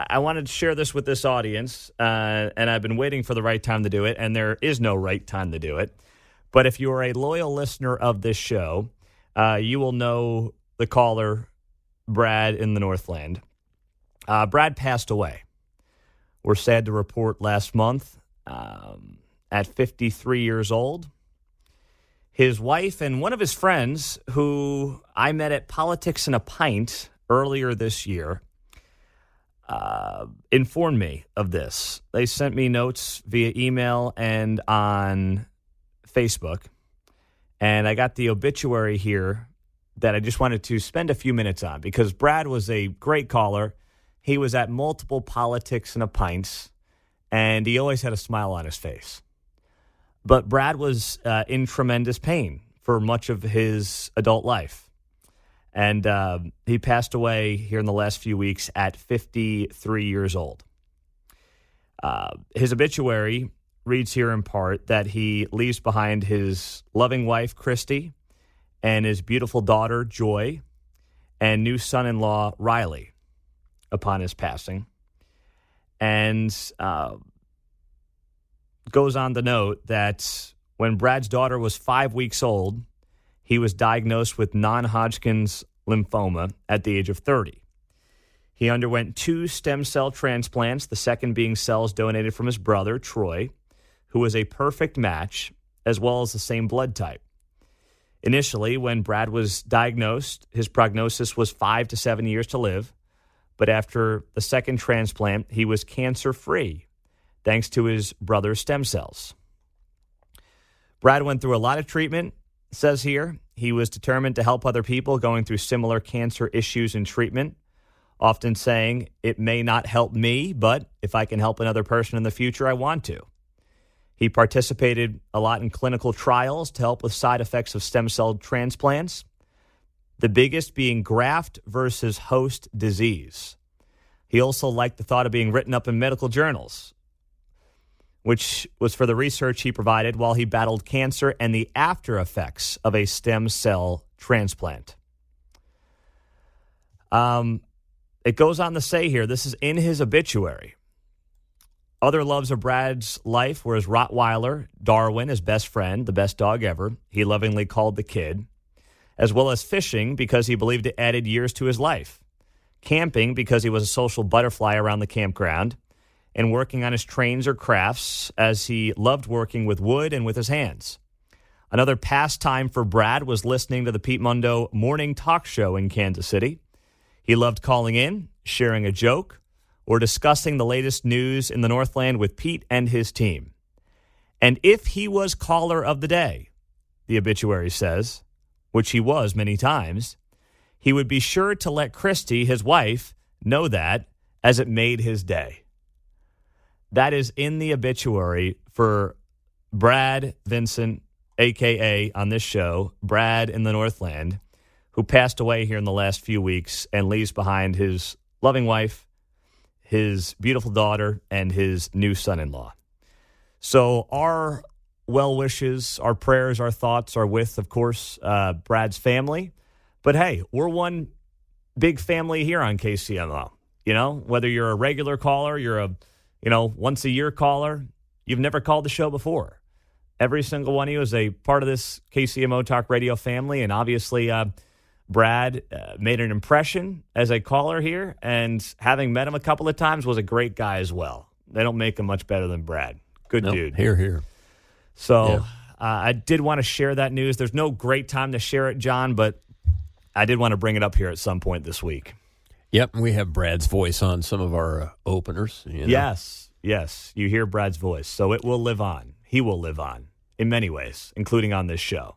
I wanted to share this with this audience, and I've been waiting for the right time to do it, and there is no right time to do it. But if you are a loyal listener of this show, you will know the caller, Brad in the Northland. Brad passed away. We're sad to report last month at 53 years old. His wife and one of his friends, who I met at Politics and a Pint earlier this year, informed me of this. They sent me notes via email and on Facebook, and I got the obituary here that I just wanted to spend a few minutes on because Brad was a great caller. He was at multiple Politics and a Pints, and he always had a smile on his face. But Brad was in tremendous pain for much of his adult life. And he passed away here in the last few weeks at 53 years old. His obituary reads here in part that he leaves behind his loving wife, Christy, and his beautiful daughter, Joy, and new son-in-law, Riley, upon his passing. And goes on to note that when Brad's daughter was 5 weeks old, he was diagnosed with non-Hodgkin's lymphoma at the age of 30. He underwent 2 stem cell transplants, the second being cells donated from his brother, Troy, who was a perfect match, as well as the same blood type. Initially, when Brad was diagnosed, his prognosis was 5 to 7 years to live, but after the second transplant, he was cancer-free, thanks to his brother's stem cells. Brad went through a lot of treatment, says here. He was determined to help other people going through similar cancer issues and treatment, often saying, "It may not help me, but if I can help another person in the future, I want to." He participated a lot in clinical trials to help with side effects of stem cell transplants, the biggest being graft versus host disease. He also liked the thought of being written up in medical journals, which was for the research he provided while he battled cancer and the after effects of a stem cell transplant. It goes on to say here, this is in his obituary. Other loves of Brad's life were his Rottweiler, Darwin, his best friend, the best dog ever, he lovingly called the kid, as well as fishing because he believed it added years to his life, camping because he was a social butterfly around the campground, and working on his trains or crafts as he loved working with wood and with his hands. Another pastime for Brad was listening to the Pete Mundo morning talk show in Kansas City. He loved calling in, sharing a joke, or discussing the latest news in the Northland with Pete and his team. And if he was caller of the day, the obituary says, which he was many times, he would be sure to let Christy, his wife, know that as it made his day. That is in the obituary for Brad Vincent, a.k.a. on this show, Brad in the Northland, who passed away here in the last few weeks and leaves behind his loving wife, his beautiful daughter, and his new son-in-law. So our well wishes, our prayers, our thoughts are with, of course, Brad's family. But hey, we're one big family here on KCMO. You know, whether you're a regular caller, you're a once a year caller, you've never called the show before. Every single one of you is a part of this KCMO Talk Radio family, and obviously Brad made an impression as a caller here, and having met him a couple of times, was a great guy as well. They don't make him much better than Brad. Good dude. Here. So I did want to share that news. There's no great time to share it, John, but I did want to bring it up here at some point this week. Yep, we have Brad's voice on some of our openers. You know? Yes, you hear Brad's voice, so it will live on. He will live on in many ways, including on this show.